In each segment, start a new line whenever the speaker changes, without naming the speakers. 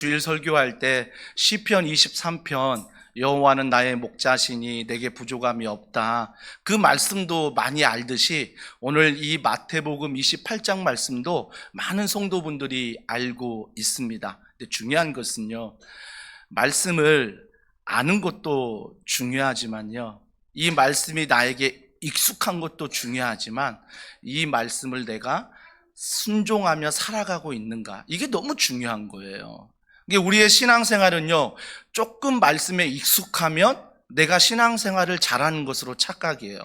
주일 설교할 때 시편 23편 여호와는 나의 목자시니 내게 부족함이 없다, 그 말씀도 많이 알듯이 오늘 이 마태복음 28장 말씀도 많은 성도분들이 알고 있습니다. 근데 중요한 것은요, 말씀을 아는 것도 중요하지만요, 이 말씀이 나에게 익숙한 것도 중요하지만 이 말씀을 내가 순종하며 살아가고 있는가, 이게 너무 중요한 거예요. 이게 우리의 신앙생활은요, 조금 말씀에 익숙하면 내가 신앙생활을 잘하는 것으로 착각이에요.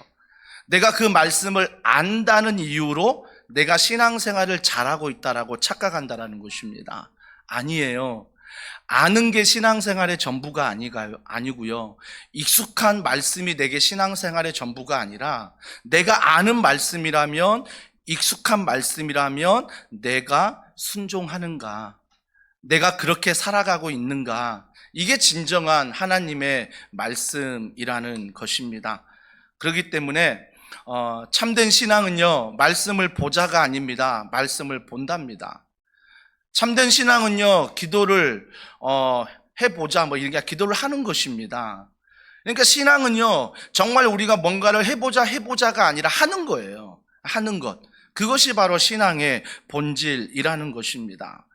내가 그 말씀을 안다는 이유로 내가 신앙생활을 잘하고 있다라고 착각한다라는 것입니다. 아니에요. 아는 게 신앙생활의 전부가 아니고요. 익숙한 말씀이 내게 신앙생활의 전부가 아니라, 내가 아는 말씀이라면, 익숙한 말씀이라면 내가 순종하는가, 내가 그렇게 살아가고 있는가, 이게 진정한 하나님의 말씀이라는 것입니다. 그렇기 때문에 참된 신앙은요, 말씀을 보자가 아닙니다. 말씀을 본답니다. 참된 신앙은요, 기도를 해보자, 이렇게 기도를 하는 것입니다. 그러니까 신앙은요, 정말 우리가 뭔가를 해보자가 아니라 하는 거예요. 하는 것. 그것이 바로 신앙의 본질이라는 것입니다.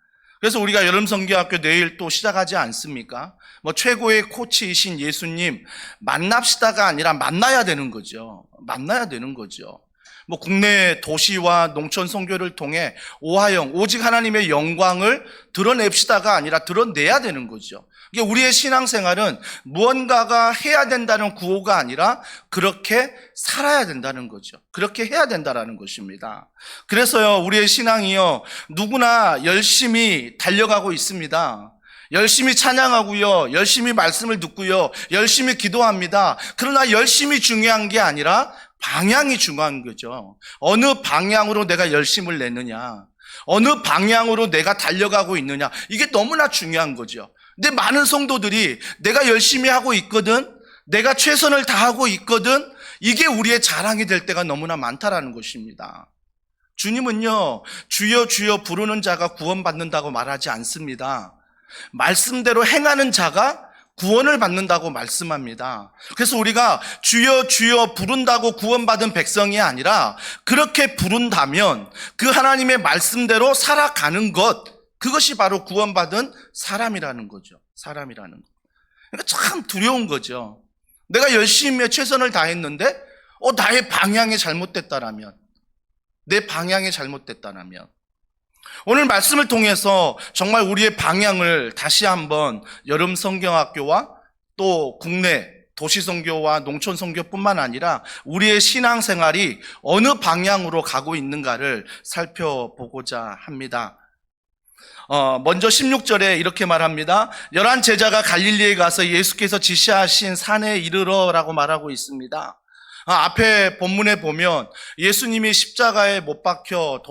그래서 우리가 여름성경학교 내일 또 시작하지 않습니까? 최고의 코치이신 예수님 만납시다가 아니라 만나야 되는 거죠. 만나야 되는 거죠. 국내 도시와 농촌 선교를 통해 오하영, 오직 하나님의 영광을 드러냅시다가 아니라 드러내야 되는 거죠. 이게 우리의 신앙생활은 무언가가 해야 된다는 구호가 아니라 그렇게 살아야 된다는 거죠. 그렇게 해야 된다는 것입니다. 그래서요, 우리의 신앙이요, 누구나 열심히 달려가고 있습니다. 열심히 찬양하고요, 열심히 말씀을 듣고요, 열심히 기도합니다. 그러나 열심히 중요한 게 아니라 방향이 중요한 거죠. 어느 방향으로 내가 열심을 내느냐, 어느 방향으로 내가 달려가고 있느냐, 이게 너무나 중요한 거죠. 근데 많은 성도들이 내가 열심히 하고 있거든, 내가 최선을 다하고 있거든, 이게 우리의 자랑이 될 때가 너무나 많다라는 것입니다. 주님은요, 주여 주여 부르는 자가 구원받는다고 말하지 않습니다. 말씀대로 행하는 자가 구원을 받는다고 말씀합니다. 그래서 우리가 주여 주여 부른다고 구원받은 백성이 아니라, 그렇게 부른다면 그 하나님의 말씀대로 살아가는 것, 그것이 바로 구원받은 사람이라는 거죠. 사람이라는 거. 그러니까 참 두려운 거죠. 내가 열심히 최선을 다했는데 나의 방향이 잘못됐다라면, 내 방향이 잘못됐다라면, 오늘 말씀을 통해서 정말 우리의 방향을 다시 한번 여름 성경학교와 또 국내 도시 선교와 농촌 선교뿐만 아니라 우리의 신앙생활이 어느 방향으로 가고 있는가를 살펴보고자 합니다. 먼저 16절에 이렇게 말합니다. 11 제자가 갈릴리에 가서 예수께서 지시하신 산에 이르러라고 말하고 있습니다. 앞에 본문에 보면 예수님이 십자가에 못 박혀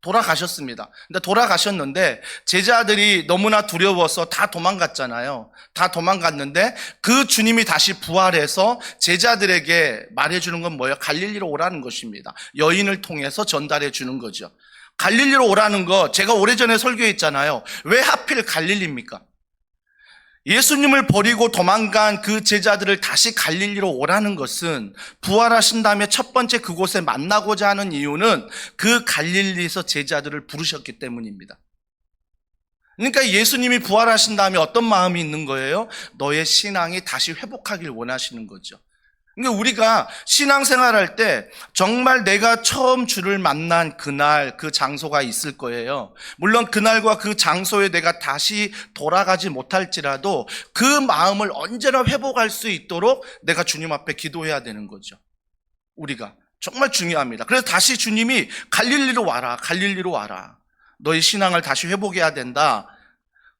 돌아가셨습니다. 근데 돌아가셨는데 제자들이 너무나 두려워서 다 도망갔잖아요. 다 도망갔는데 그 주님이 다시 부활해서 제자들에게 말해주는 건 뭐예요? 갈릴리로 오라는 것입니다. 여인을 통해서 전달해 주는 거죠. 갈릴리로 오라는 거 제가 오래전에 설교했잖아요. 왜 하필 갈릴리입니까? 예수님을 버리고 도망간 그 제자들을 다시 갈릴리로 오라는 것은, 부활하신 다음에 첫 번째 그곳에 만나고자 하는 이유는 그 갈릴리에서 제자들을 부르셨기 때문입니다. 그러니까 예수님이 부활하신 다음에 어떤 마음이 있는 거예요? 너의 신앙이 다시 회복하길 원하시는 거죠. 그러니까 우리가 신앙생활할 때 정말 내가 처음 주를 만난 그날, 그 장소가 있을 거예요. 물론 그날과 그 장소에 내가 다시 돌아가지 못할지라도 그 마음을 언제나 회복할 수 있도록 내가 주님 앞에 기도해야 되는 거죠. 우리가 정말 중요합니다. 그래서 다시 주님이 갈릴리로 와라, 갈릴리로 와라, 너의 신앙을 다시 회복해야 된다.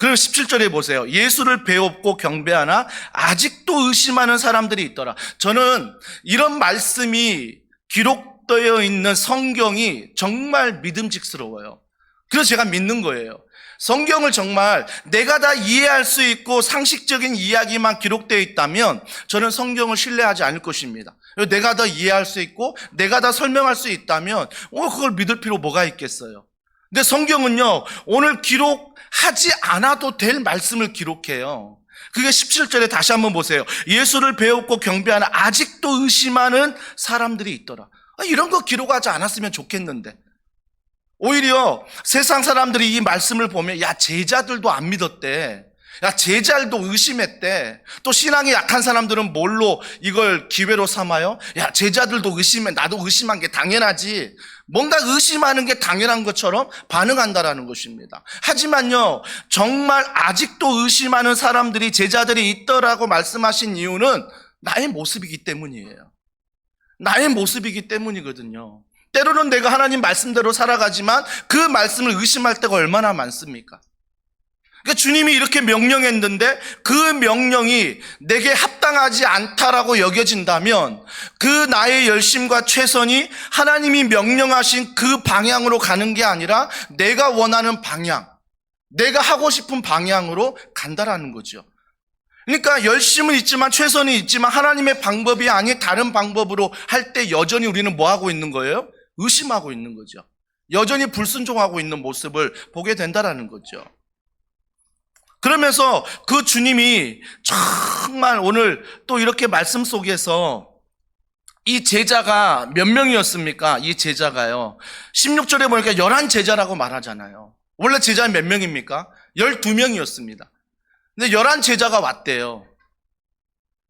그리고 17절에 보세요. 예수를 배웠고 경배하나 아직도 의심하는 사람들이 있더라. 저는 이런 말씀이 기록되어 있는 성경이 정말 믿음직스러워요. 그래서 제가 믿는 거예요. 성경을 정말 내가 다 이해할 수 있고 상식적인 이야기만 기록되어 있다면 저는 성경을 신뢰하지 않을 것입니다. 내가 다 이해할 수 있고 내가 다 설명할 수 있다면 그걸 믿을 필요 뭐가 있겠어요. 근데 성경은요, 오늘 기록하지 않아도 될 말씀을 기록해요. 그게 17절에 다시 한번 보세요. 예수를 배웠고 경배하는 아직도 의심하는 사람들이 있더라. 이런 거 기록하지 않았으면 좋겠는데. 오히려 세상 사람들이 이 말씀을 보면 야, 제자들도 안 믿었대. 야, 제자들도 의심했대. 또 신앙이 약한 사람들은 뭘로 이걸 기회로 삼아요? 야, 제자들도 의심해. 나도 의심한 게 당연하지. 뭔가 의심하는 게 당연한 것처럼 반응한다라는 것입니다. 하지만요, 정말 아직도 의심하는 사람들이, 제자들이 있더라고 말씀하신 이유는 나의 모습이기 때문이에요. 나의 모습이기 때문이거든요. 때로는 내가 하나님 말씀대로 살아가지만 그 말씀을 의심할 때가 얼마나 많습니까? 그러니까 주님이 이렇게 명령했는데 그 명령이 내게 합당하지 않다라고 여겨진다면 그 나의 열심과 최선이 하나님이 명령하신 그 방향으로 가는 게 아니라 내가 원하는 방향, 내가 하고 싶은 방향으로 간다라는 거죠. 그러니까 열심은 있지만 최선이 있지만 하나님의 방법이 아닌 다른 방법으로 할 때 여전히 우리는 뭐 하고 있는 거예요? 의심하고 있는 거죠. 여전히 불순종하고 있는 모습을 보게 된다라는 거죠. 그러면서 그 주님이 정말 오늘 또 이렇게 말씀 속에서 이 제자가 몇 명이었습니까? 이 제자가요. 16절에 보니까 11제자라고 말하잖아요. 원래 제자는 몇 명입니까? 12명이었습니다. 근데 11제자가 왔대요.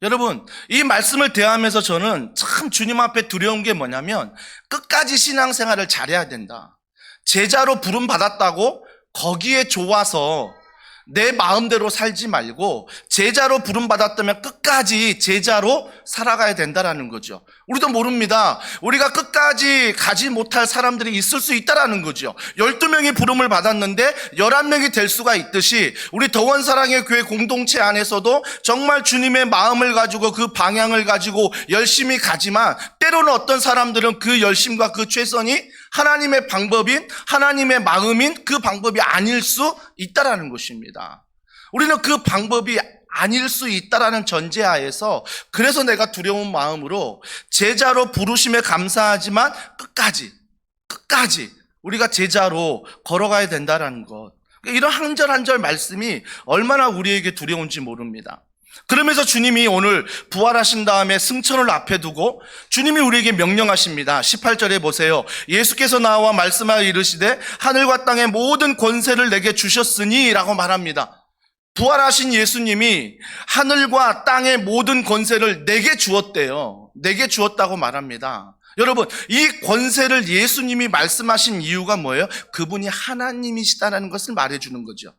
여러분, 이 말씀을 대하면서 저는 참 주님 앞에 두려운 게 뭐냐면 끝까지 신앙생활을 잘해야 된다. 제자로 부름 받았다고 거기에 좋아서 내 마음대로 살지 말고 제자로 부름받았다면 끝까지 제자로 살아가야 된다라는 거죠. 우리도 모릅니다. 우리가 끝까지 가지 못할 사람들이 있을 수 있다라는 거죠. 12명이 부름을 받았는데 11명이 될 수가 있듯이 우리 더원사랑의 교회 공동체 안에서도 정말 주님의 마음을 가지고 그 방향을 가지고 열심히 가지만 때로는 어떤 사람들은 그 열심과 그 최선이 하나님의 방법인, 하나님의 마음인 그 방법이 아닐 수 있다라는 것입니다. 우리는 그 방법이 아닐 수 있다라는 전제하에서 그래서 내가 두려운 마음으로 제자로 부르심에 감사하지만 끝까지 우리가 제자로 걸어가야 된다라는 것. 이런 한 절 한 절 말씀이 얼마나 우리에게 두려운지 모릅니다. 그러면서 주님이 오늘 부활하신 다음에 승천을 앞에 두고 주님이 우리에게 명령하십니다. 18절에 보세요. 예수께서 나와 말씀하여 이르시되 하늘과 땅의 모든 권세를 내게 주셨으니 라고 말합니다. 부활하신 예수님이 하늘과 땅의 모든 권세를 내게 주었대요. 내게 주었다고 말합니다. 여러분, 이 권세를 예수님이 말씀하신 이유가 뭐예요? 그분이 하나님이시다라는 것을 말해주는 거죠.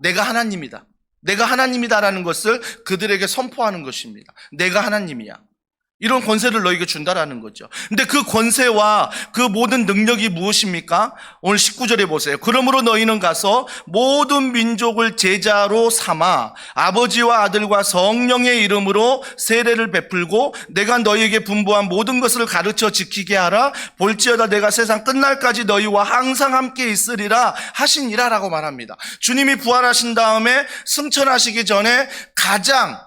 내가 하나님이다. 내가 하나님이다라는 것을 그들에게 선포하는 것입니다. 내가 하나님이야. 이런 권세를 너에게 준다라는 거죠. 근데 그 권세와 그 모든 능력이 무엇입니까? 오늘 19절에 보세요. 그러므로 너희는 가서 모든 민족을 제자로 삼아 아버지와 아들과 성령의 이름으로 세례를 베풀고 내가 너희에게 분부한 모든 것을 가르쳐 지키게 하라. 볼지어다 내가 세상 끝날까지 너희와 항상 함께 있으리라 하시니라 라고 말합니다. 주님이 부활하신 다음에 승천하시기 전에 가장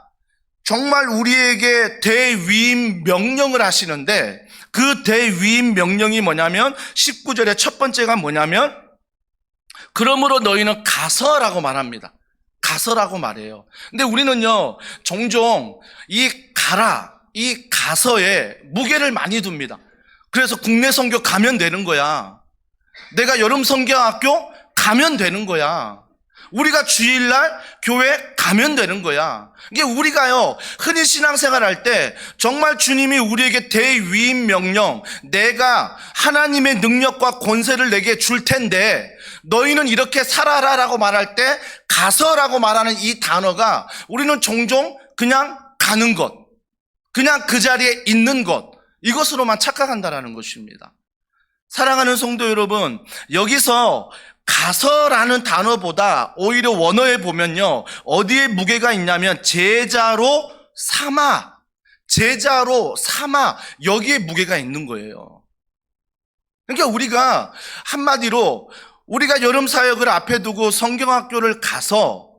정말 우리에게 대위임 명령을 하시는데 그 대위임 명령이 뭐냐면 19절의 첫 번째가 뭐냐면 그러므로 너희는 가서라고 말합니다. 가서라고 말해요. 근데 우리는요 종종 이 가서에 무게를 많이 둡니다. 그래서 국내 선교 가면 되는 거야. 내가 여름 선교학교 가면 되는 거야. 우리가 주일날 교회 가면 되는 거야. 이게 우리가요 흔히 신앙생활 할 때 정말 주님이 우리에게 대위임 명령, 내가 하나님의 능력과 권세를 내게 줄 텐데 너희는 이렇게 살아라라고 말할 때 가서라고 말하는 이 단어가 우리는 종종 그냥 가는 것, 그냥 그 자리에 있는 것, 이것으로만 착각한다라는 것입니다. 사랑하는 성도 여러분, 여기서 가서라는 단어보다 오히려 원어에 보면요 어디에 무게가 있냐면 제자로 삼아 여기에 무게가 있는 거예요. 그러니까 우리가 한마디로 우리가 여름 사역을 앞에 두고 성경학교를 가서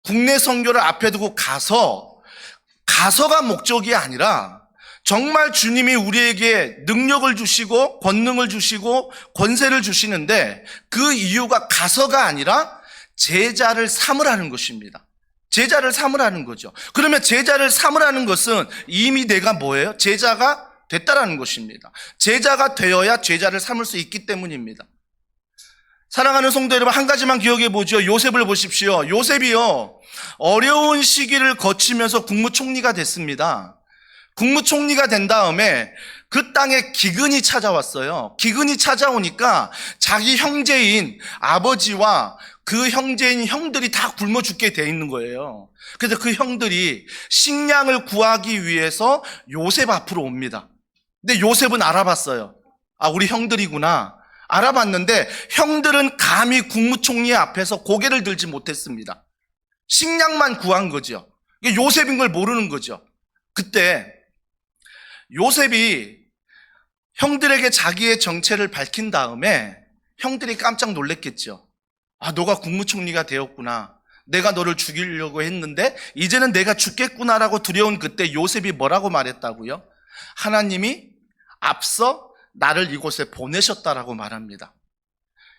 국내 선교를 앞에 두고 가서가 목적이 아니라 정말 주님이 우리에게 능력을 주시고 권능을 주시고 권세를 주시는데 그 이유가 가서가 아니라 제자를 삼으라는 것입니다. 제자를 삼으라는 거죠. 그러면 제자를 삼으라는 것은 이미 내가 뭐예요? 제자가 됐다라는 것입니다. 제자가 되어야 제자를 삼을 수 있기 때문입니다. 사랑하는 성도 여러분, 한 가지만 기억해 보죠. 요셉을 보십시오. 요셉이요, 어려운 시기를 거치면서 국무총리가 됐습니다. 국무총리가 된 다음에 그 땅에 기근이 찾아왔어요. 기근이 찾아오니까 자기 형제인 아버지와 그 형제인 형들이 다 굶어 죽게 돼 있는 거예요. 그래서 그 형들이 식량을 구하기 위해서 요셉 앞으로 옵니다. 근데 요셉은 알아봤어요. 아, 우리 형들이구나. 알아봤는데 형들은 감히 국무총리 앞에서 고개를 들지 못했습니다. 식량만 구한 거죠. 이게 요셉인 걸 모르는 거죠. 그때 요셉이 형들에게 자기의 정체를 밝힌 다음에 형들이 깜짝 놀랐겠죠. 아, 너가 국무총리가 되었구나. 내가 너를 죽이려고 했는데 이제는 내가 죽겠구나라고 두려운 그때 요셉이 뭐라고 말했다고요? 하나님이 앞서 나를 이곳에 보내셨다라고 말합니다.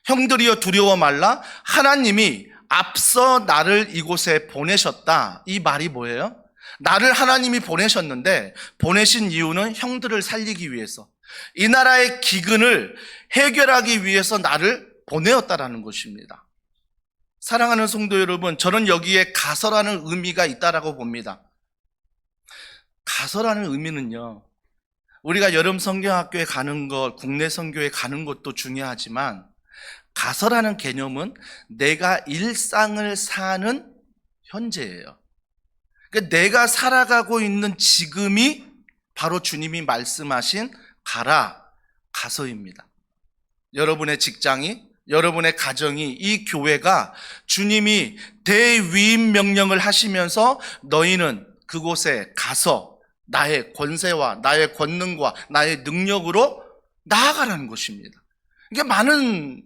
형들이여 두려워 말라. 하나님이 앞서 나를 이곳에 보내셨다. 이 말이 뭐예요? 나를 하나님이 보내셨는데 보내신 이유는 형들을 살리기 위해서, 이 나라의 기근을 해결하기 위해서 나를 보내었다라는 것입니다. 사랑하는 성도 여러분, 저는 여기에 가서라는 의미가 있다라고 봅니다. 가서라는 의미는요, 우리가 여름 성경학교에 가는 것, 국내 선교에 가는 것도 중요하지만 가서라는 개념은 내가 일상을 사는 현재예요. 그러니까 내가 살아가고 있는 지금이 바로 주님이 말씀하신 가라, 가서입니다. 여러분의 직장이, 여러분의 가정이, 이 교회가 주님이 대위임 명령을 하시면서 너희는 그곳에 가서 나의 권세와 나의 권능과 나의 능력으로 나아가라는 것입니다. 이게 많은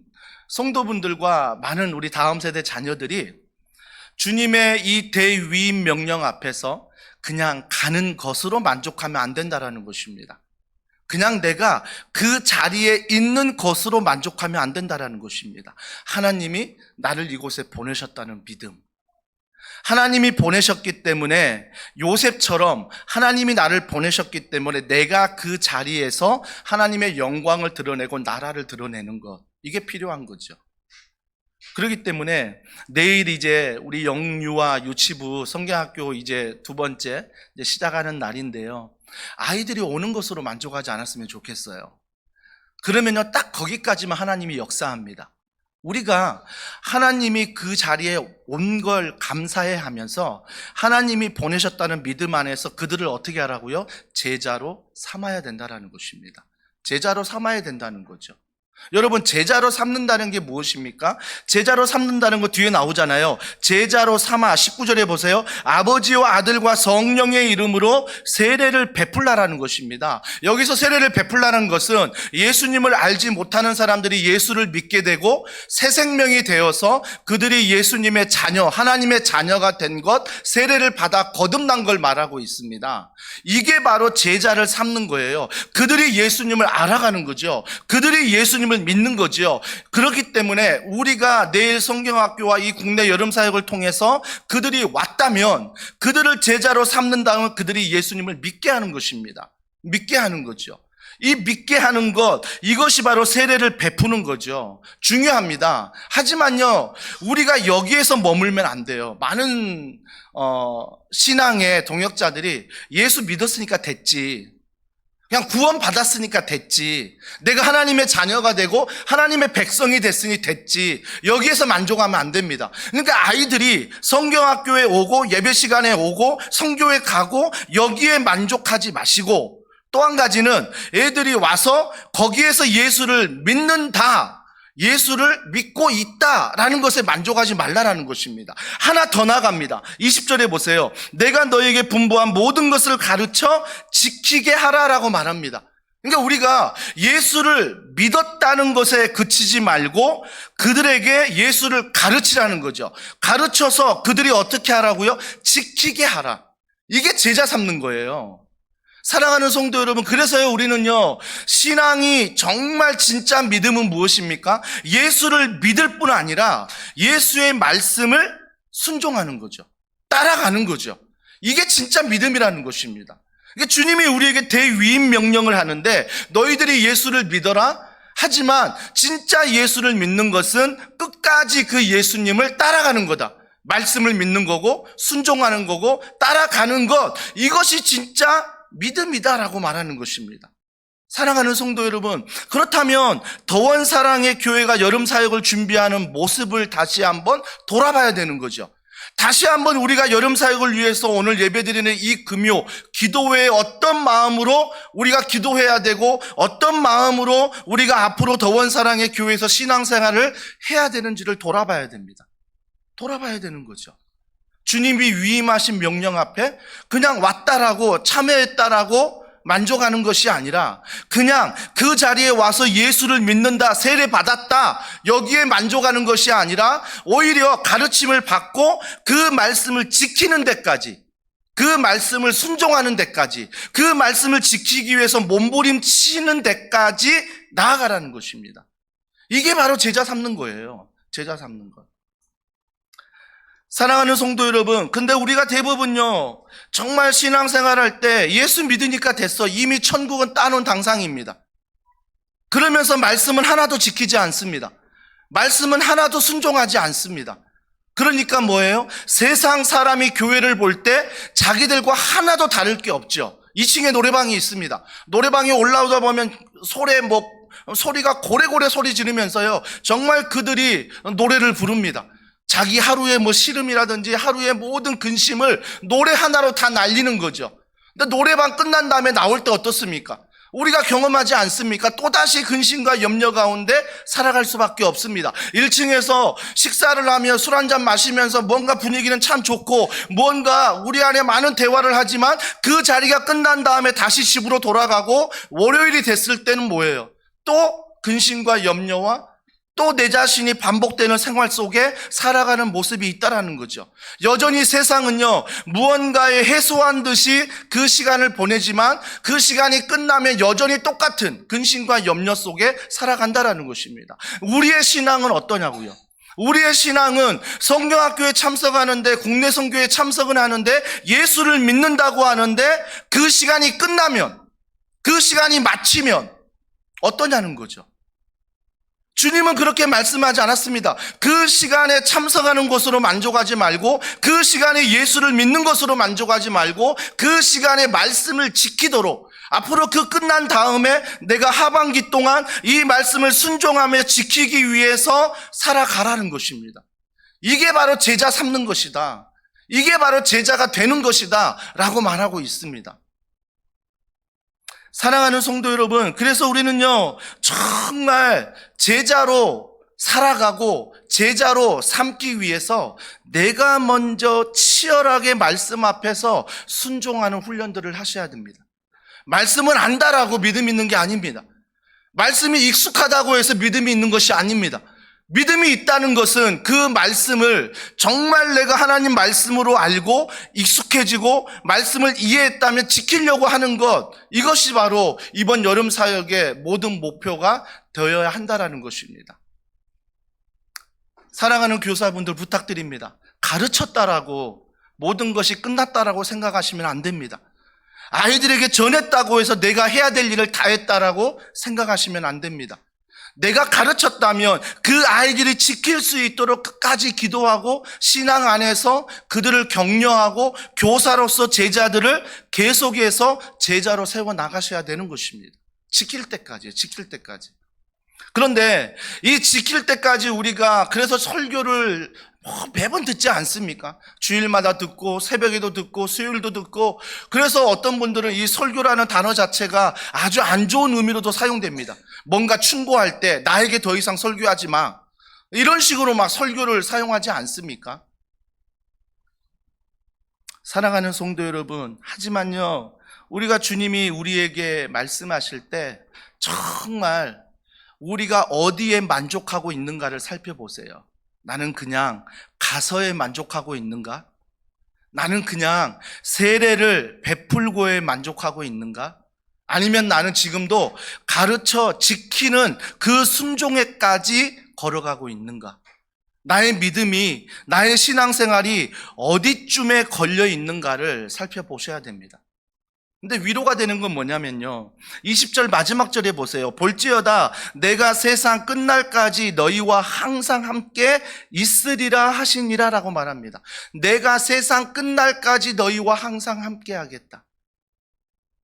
성도분들과 많은 우리 다음 세대 자녀들이 주님의 이 대위임 명령 앞에서 그냥 가는 것으로 만족하면 안 된다라는 것입니다. 그냥 내가 그 자리에 있는 것으로 만족하면 안 된다라는 것입니다. 하나님이 나를 이곳에 보내셨다는 믿음, 하나님이 보내셨기 때문에, 요셉처럼 하나님이 나를 보내셨기 때문에 내가 그 자리에서 하나님의 영광을 드러내고 나라를 드러내는 것, 이게 필요한 거죠. 그렇기 때문에 내일 이제 우리 영유아 유치부 성경학교 이제 두 번째 이제 시작하는 날인데요, 아이들이 오는 것으로 만족하지 않았으면 좋겠어요. 그러면요, 딱 거기까지만 하나님이 역사합니다. 우리가 하나님이 그 자리에 온 걸 감사해 하면서 하나님이 보내셨다는 믿음 안에서 그들을 어떻게 하라고요? 제자로 삼아야 된다는 것입니다. 제자로 삼아야 된다는 거죠. 여러분, 제자로 삼는다는 게 무엇입니까? 제자로 삼는다는 거 뒤에 나오잖아요. 제자로 삼아, 19절에 보세요. 아버지와 아들과 성령의 이름으로 세례를 베풀라라는 것입니다. 여기서 세례를 베풀라는 것은 예수님을 알지 못하는 사람들이 예수를 믿게 되고 새 생명이 되어서 그들이 예수님의 자녀, 하나님의 자녀가 된 것, 세례를 받아 거듭난 걸 말하고 있습니다. 이게 바로 제자를 삼는 거예요. 그들이 예수님을 알아가는 거죠. 그들이 예수님을 믿는 거죠. 그렇기 때문에 우리가 내일 성경학교와 이 국내 여름사역을 통해서 그들이 왔다면 그들을 제자로 삼는다면 그들이 예수님을 믿게 하는 것입니다. 믿게 하는 거죠. 이 믿게 하는 것, 이것이 바로 세례를 베푸는 거죠. 중요합니다. 하지만요, 우리가 여기에서 머물면 안 돼요. 많은 신앙의 동역자들이 예수 믿었으니까 됐지, 그냥 구원 받았으니까 됐지, 내가 하나님의 자녀가 되고 하나님의 백성이 됐으니 됐지, 여기에서 만족하면 안 됩니다. 그러니까 아이들이 성경학교에 오고 예배 시간에 오고 성교에 가고 여기에 만족하지 마시고, 또 한 가지는 애들이 와서 거기에서 예수를 믿는다, 예수를 믿고 있다라는 것에 만족하지 말라라는 것입니다. 하나 더 나갑니다. 20절에 보세요. 내가 너에게 분부한 모든 것을 가르쳐 지키게 하라라고 말합니다. 그러니까 우리가 예수를 믿었다는 것에 그치지 말고 그들에게 예수를 가르치라는 거죠. 가르쳐서 그들이 어떻게 하라고요? 지키게 하라. 이게 제자 삼는 거예요. 사랑하는 성도 여러분, 그래서요 우리는요 신앙이 정말 진짜 믿음은 무엇입니까? 예수를 믿을 뿐 아니라 예수의 말씀을 순종하는 거죠. 따라가는 거죠. 이게 진짜 믿음이라는 것입니다. 주님이 우리에게 대위임 명령을 하는데 너희들이 예수를 믿어라. 하지만 진짜 예수를 믿는 것은 끝까지 그 예수님을 따라가는 거다. 말씀을 믿는 거고 순종하는 거고 따라가는 것, 이것이 진짜 믿음이다라고 말하는 것입니다. 사랑하는 성도 여러분, 그렇다면 더원 사랑의 교회가 여름 사역을 준비하는 모습을 다시 한번 돌아봐야 되는 거죠. 다시 한번 우리가 여름 사역을 위해서 오늘 예배드리는 이 금요 기도회에 어떤 마음으로 우리가 기도해야 되고 어떤 마음으로 우리가 앞으로 더원 사랑의 교회에서 신앙생활을 해야 되는지를 돌아봐야 됩니다. 돌아봐야 되는 거죠. 주님이 위임하신 명령 앞에 그냥 왔다라고 참여했다라고 만족하는 것이 아니라 그냥 그 자리에 와서 예수를 믿는다, 세례 받았다, 여기에 만족하는 것이 아니라 오히려 가르침을 받고 그 말씀을 지키는 데까지, 그 말씀을 순종하는 데까지, 그 말씀을 지키기 위해서 몸부림치는 데까지 나아가라는 것입니다. 이게 바로 제자 삼는 거예요. 제자 삼는 것. 사랑하는 성도 여러분, 근데 우리가 대부분요 정말 신앙생활 할 때 예수 믿으니까 됐어, 이미 천국은 따놓은 당상입니다. 그러면서 말씀은 하나도 지키지 않습니다. 말씀은 하나도 순종하지 않습니다. 그러니까 뭐예요? 세상 사람이 교회를 볼 때 자기들과 하나도 다를 게 없죠. 2층에 노래방이 있습니다. 노래방에 올라오다 보면 소리가 고래고래 소리 지르면서요 정말 그들이 노래를 부릅니다. 자기 하루의 시름이라든지 하루의 모든 근심을 노래 하나로 다 날리는 거죠. 근데 노래방 끝난 다음에 나올 때 어떻습니까? 우리가 경험하지 않습니까? 또다시 근심과 염려 가운데 살아갈 수밖에 없습니다. 1층에서 식사를 하며 술 한잔 마시면서 뭔가 분위기는 참 좋고 뭔가 우리 안에 많은 대화를 하지만 그 자리가 끝난 다음에 다시 집으로 돌아가고 월요일이 됐을 때는 뭐예요? 또 근심과 염려와 또 내 자신이 반복되는 생활 속에 살아가는 모습이 있다라는 거죠. 여전히 세상은요 무언가에 해소한 듯이 그 시간을 보내지만 그 시간이 끝나면 여전히 똑같은 근심과 염려 속에 살아간다라는 것입니다. 우리의 신앙은 어떠냐고요? 우리의 신앙은 성경학교에 참석하는데, 국내 선교에 참석은 하는데, 예수를 믿는다고 하는데 그 시간이 끝나면, 그 시간이 마치면 어떠냐는 거죠. 주님은 그렇게 말씀하지 않았습니다. 그 시간에 참석하는 것으로 만족하지 말고, 그 시간에 예수를 믿는 것으로 만족하지 말고, 그 시간에 말씀을 지키도록, 앞으로 그 끝난 다음에 내가 하반기 동안 이 말씀을 순종하며 지키기 위해서 살아가라는 것입니다. 이게 바로 제자 삼는 것이다. 이게 바로 제자가 되는 것이다 라고 말하고 있습니다. 사랑하는 성도 여러분, 그래서 우리는요 정말 제자로 살아가고 제자로 삼기 위해서 내가 먼저 치열하게 말씀 앞에서 순종하는 훈련들을 하셔야 됩니다. 말씀을 안다라고 믿음이 있는 게 아닙니다. 말씀이 익숙하다고 해서 믿음이 있는 것이 아닙니다. 믿음이 있다는 것은 그 말씀을 정말 내가 하나님 말씀으로 알고 익숙해지고 말씀을 이해했다면 지키려고 하는 것, 이것이 바로 이번 여름 사역의 모든 목표가 되어야 한다는 것입니다. 사랑하는 교사분들 부탁드립니다. 가르쳤다라고 모든 것이 끝났다라고 생각하시면 안 됩니다. 아이들에게 전했다고 해서 내가 해야 될 일을 다 했다라고 생각하시면 안 됩니다. 내가 가르쳤다면 그 아이들이 지킬 수 있도록 끝까지 기도하고 신앙 안에서 그들을 격려하고 교사로서 제자들을 계속해서 제자로 세워 나가셔야 되는 것입니다. 지킬 때까지. 그런데 이 지킬 때까지 우리가 그래서 설교를 매번 듣지 않습니까? 주일마다 듣고 새벽에도 듣고 수요일도 듣고, 그래서 어떤 분들은 이 설교라는 단어 자체가 아주 안 좋은 의미로도 사용됩니다. 뭔가 충고할 때 나에게 더 이상 설교하지 마, 이런 식으로 막 설교를 사용하지 않습니까? 사랑하는 성도 여러분, 하지만요 우리가 주님이 우리에게 말씀하실 때 정말 우리가 어디에 만족하고 있는가를 살펴보세요. 나는 그냥 가서에 만족하고 있는가? 나는 그냥 세례를 베풀고에 만족하고 있는가? 아니면 나는 지금도 가르쳐 지키는 그 순종에까지 걸어가고 있는가? 나의 믿음이, 나의 신앙생활이 어디쯤에 걸려 있는가를 살펴보셔야 됩니다. 근데 위로가 되는 건 뭐냐면요, 20절 마지막 절에 보세요. 볼지어다 내가 세상 끝날까지 너희와 항상 함께 있으리라 하시니라 라고 말합니다. 내가 세상 끝날까지 너희와 항상 함께 하겠다.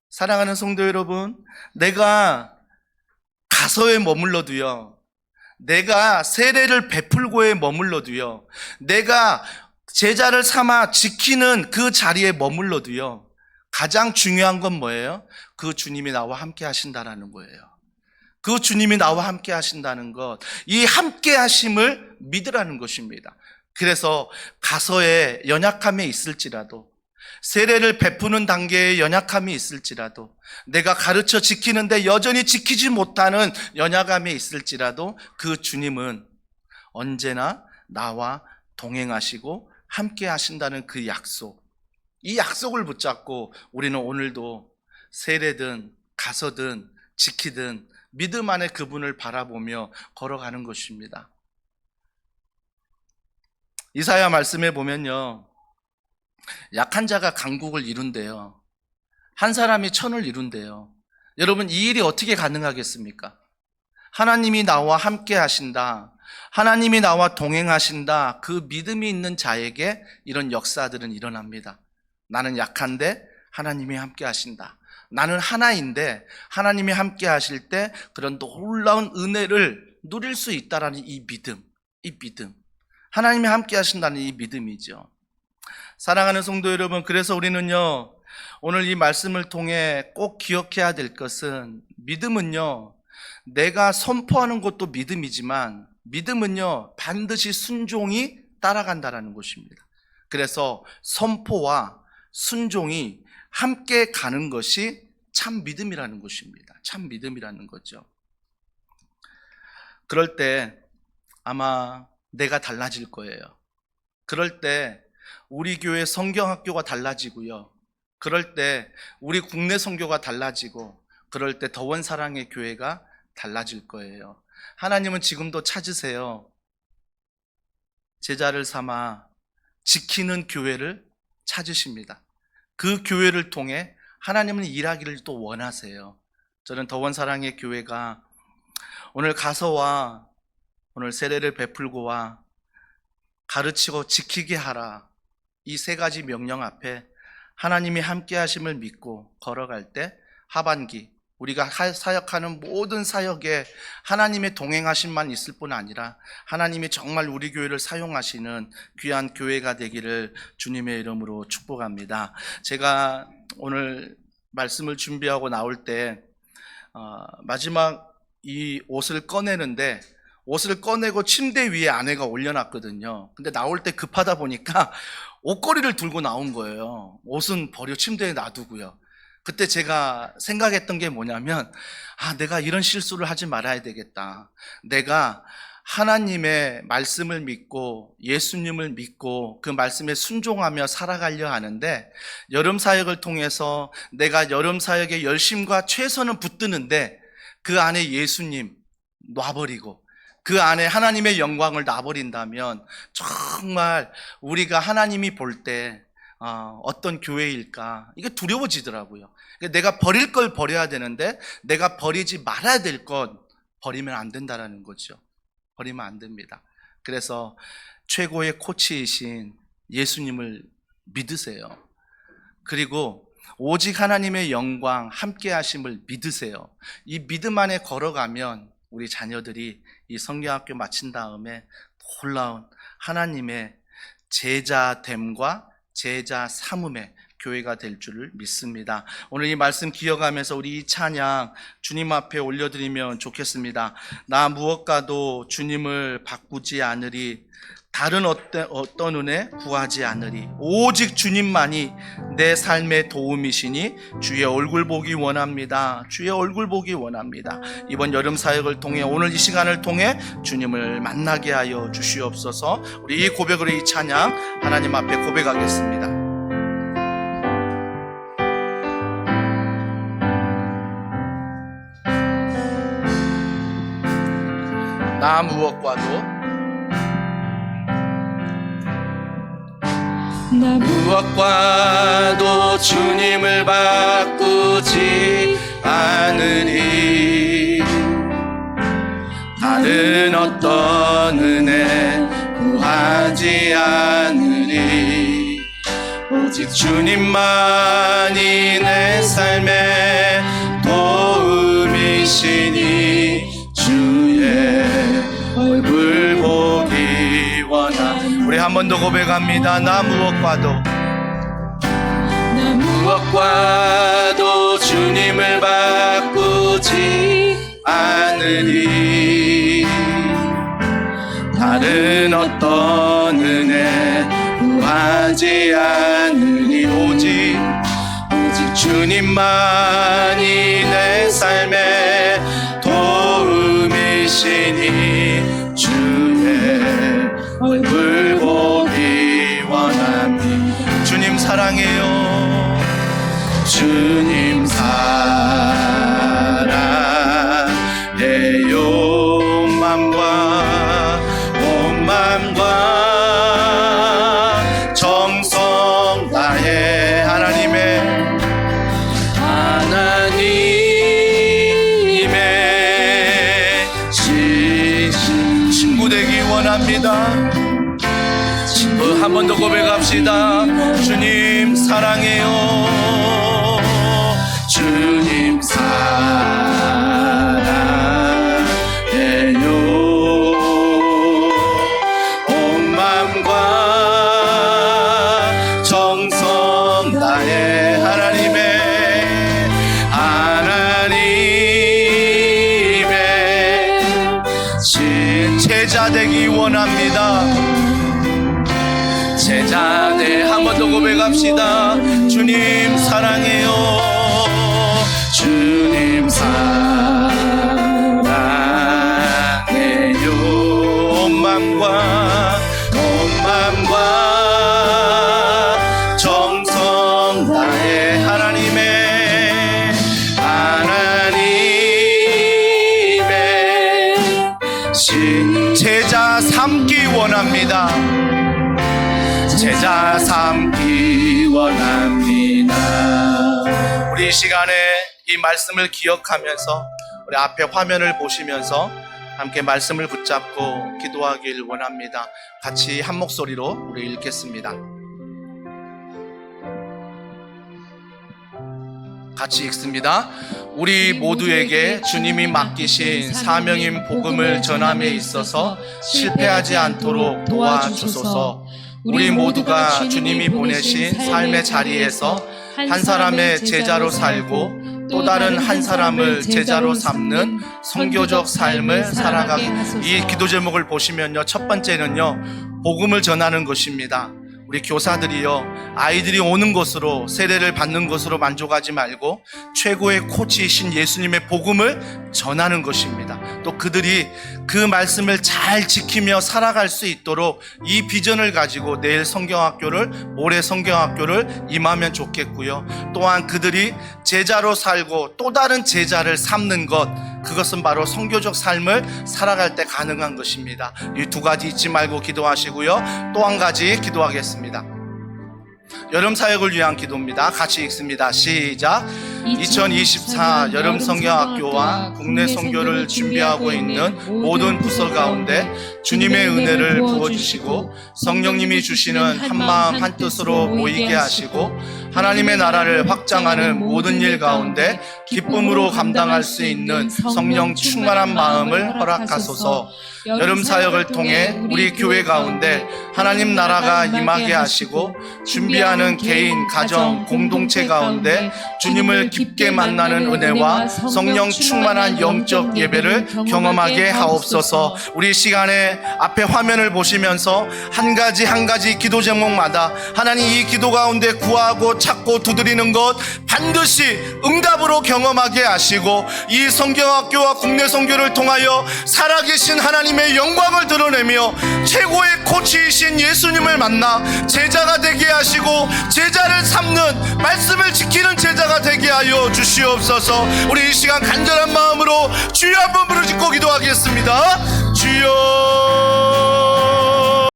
사랑하는 성도 여러분, 내가 가서에 머물러도요, 내가 세례를 베풀고에 머물러도요, 내가 제자를 삼아 지키는 그 자리에 머물러도요, 가장 중요한 건 뭐예요? 그 주님이 나와 함께 하신다라는 거예요. 그 주님이 나와 함께 하신다는 것, 이 함께 하심을 믿으라는 것입니다. 그래서 가서에 연약함에 있을지라도, 세례를 베푸는 단계에 연약함이 있을지라도, 내가 가르쳐 지키는데 여전히 지키지 못하는 연약함에 있을지라도 그 주님은 언제나 나와 동행하시고 함께 하신다는 그 약속, 이 약속을 붙잡고 우리는 오늘도 세례든 가서든 지키든 믿음 안에 그분을 바라보며 걸어가는 것입니다. 이사야 말씀에 보면요, 약한 자가 강국을 이룬대요. 한 사람이 천을 이룬대요. 여러분, 이 일이 어떻게 가능하겠습니까? 하나님이 나와 함께 하신다, 하나님이 나와 동행하신다, 그 믿음이 있는 자에게 이런 역사들은 일어납니다. 나는 약한데 하나님이 함께 하신다. 나는 하나인데 하나님이 함께 하실 때 그런 놀라운 은혜를 누릴 수 있다라는 이 믿음. 하나님이 함께 하신다는 이 믿음이죠. 사랑하는 성도 여러분, 그래서 우리는요, 오늘 이 말씀을 통해 꼭 기억해야 될 것은, 믿음은요, 내가 선포하는 것도 믿음이지만 믿음은요, 반드시 순종이 따라간다라는 것입니다. 그래서 선포와 순종이 함께 가는 것이 참 믿음이라는 것입니다. 참 믿음이라는 거죠. 그럴 때 아마 내가 달라질 거예요. 그럴 때 우리 교회 성경학교가 달라지고요, 그럴 때 우리 국내 선교가 달라지고, 그럴 때 더원 사랑의 교회가 달라질 거예요. 하나님은 지금도 찾으세요. 제자를 삼아 지키는 교회를 찾으십니다. 그 교회를 통해 하나님은 일하기를 또 원하세요. 저는 더원 사랑의 교회가 오늘 가서와 오늘 세례를 베풀고와 가르치고 지키게 하라, 이 세 가지 명령 앞에 하나님이 함께 하심을 믿고 걸어갈 때 하반기 우리가 사역하는 모든 사역에 하나님의 동행하심만 있을 뿐 아니라 하나님이 정말 우리 교회를 사용하시는 귀한 교회가 되기를 주님의 이름으로 축복합니다. 제가 오늘 말씀을 준비하고 나올 때 마지막 이 옷을 꺼내는데, 옷을 꺼내고 침대 위에 아내가 올려놨거든요. 근데 나올 때 급하다 보니까 옷걸이를 들고 나온 거예요. 옷은 버려 침대에 놔두고요. 그때 제가 생각했던 게 뭐냐면, 내가 이런 실수를 하지 말아야 되겠다. 내가 하나님의 말씀을 믿고 예수님을 믿고 그 말씀에 순종하며 살아가려 하는데, 여름 사역을 통해서 내가 여름 사역의 열심과 최선을 붙드는데 그 안에 예수님 놔버리고 그 안에 하나님의 영광을 놔버린다면 정말 우리가 하나님이 볼 때 어떤 교회일까, 이게 두려워지더라고요. 내가 버릴 걸 버려야 되는데 내가 버리지 말아야 될 것 버리면 안 된다는 거죠. 버리면 안 됩니다. 그래서 최고의 코치이신 예수님을 믿으세요. 그리고 오직 하나님의 영광 함께 하심을 믿으세요. 이 믿음 안에 걸어가면 우리 자녀들이 이 성경학교 마친 다음에 놀라운 하나님의 제자됨과 제자 삼음의 교회가 될 줄을 믿습니다. 오늘 이 말씀 기억하면서 우리 이 찬양 주님 앞에 올려드리면 좋겠습니다. 나 무엇과도 주님을 바꾸지 않으리, 다른 어떤 은혜 구하지 않으리, 오직 주님만이 내 삶의 도움이시니 주의 얼굴 보기 원합니다. 주의 얼굴 보기 원합니다. 이번 여름 사역을 통해 오늘 이 시간을 통해 주님을 만나게 하여 주시옵소서. 우리 이 고백으로 이 찬양 하나님 앞에 고백하겠습니다. 나 무엇과도 무엇과도 주님을 바꾸지 않으리. 다른 어떤 은혜 구하지 않으리. 오직 주님만이 내 삶의 도움이시니 주의 얼굴 보기 원하. 우리 한 번 더 고백합니다. 나 무엇과도 주님을 바꾸지 않으리. 다른 어떤 은혜 구하지 않으리. 오직 주님만이 내 삶의 도움이시니 주의 얼굴 보기 원합니다. 주님 사랑해요. 주님 사랑해요. 온 맘과 정성 다해 하나님의 친구 되기 원합니다. 한 번 더 고백합시다. 주님 사랑해요. 주님 사랑해요. 온 맘과 정성 다해 하나님의 제자 되기 원합니다. 제자네. 한 번 더 고백합시다. 주님 사랑해요. 주님 사랑해요. 온 맘과 정성 다해 하나님의 제자 삼기 원합니다. 제자 삼기 원합니다. 우리 이 시간에 이 말씀을 기억하면서 우리 앞에 화면을 보시면서 함께 말씀을 붙잡고 기도하길 원합니다. 같이 한 목소리로 우리 읽겠습니다. 같이 읽습니다. 우리 모두에게 주님이 맡기신 사명인 복음을 전함에 있어서 실패하지 않도록 도와주소서. 우리 모두가 주님이 보내신 삶의 자리에서 한 사람의 제자로 살고 또 다른 한 사람을 제자로 삼는 선교적 삶을 살아가기. 이 기도 제목을 보시면요, 첫 번째는요, 복음을 전하는 것입니다. 우리 교사들이요, 아이들이 오는 것으로, 세례를 받는 것으로 만족하지 말고 최고의 코치이신 예수님의 복음을 전하는 것입니다. 또 그들이 그 말씀을 잘 지키며 살아갈 수 있도록 이 비전을 가지고 내일 성경학교를, 모레 성경학교를 임하면 좋겠고요. 또한 그들이 제자로 살고 또 다른 제자를 삼는 것, 그것은 바로 선교적 삶을 살아갈 때 가능한 것입니다. 이 두 가지 잊지 말고 기도하시고요. 또 한 가지 기도하겠습니다. 여름 사역을 위한 기도입니다. 같이 읽습니다. 시작. 2024 여름 성경학교와 국내 선교를 준비하고 있는 모든 부서 가운데 주님의 은혜를 부어주시고 성령님이 주시는 한마음 한뜻으로 모이게 하시고 하나님의 나라를 확장하는 모든 일 가운데 기쁨으로 감당할 수 있는 성령 충만한 마음을 허락하소서. 여름 사역을 통해 우리 교회 가운데 하나님 나라가 임하게 하시고 준비하는 개인, 가정, 공동체 가운데 주님을 깊게 만나는 은혜와 성령 충만한 영적 예배를 경험하게 하옵소서. 우리 시간에 앞에 화면을 보시면서 한 가지 한 가지 기도 제목마다 하나님 이 기도 가운데 구하고 찾고 두드리는 것 반드시 응답으로 경험하게 하시고 이 성경학교와 국내 선교를 통하여 살아계신 하나님의 영광을 드러내며 최고의 코치이신 예수님을 만나 제자가 되게 하시고 제자를 삼는, 말씀을 지키는 제자가 되게 하여 주시옵소서. 우리 이 시간 간절한 마음으로 주여 한번 부르짖고 기도하겠습니다. 주여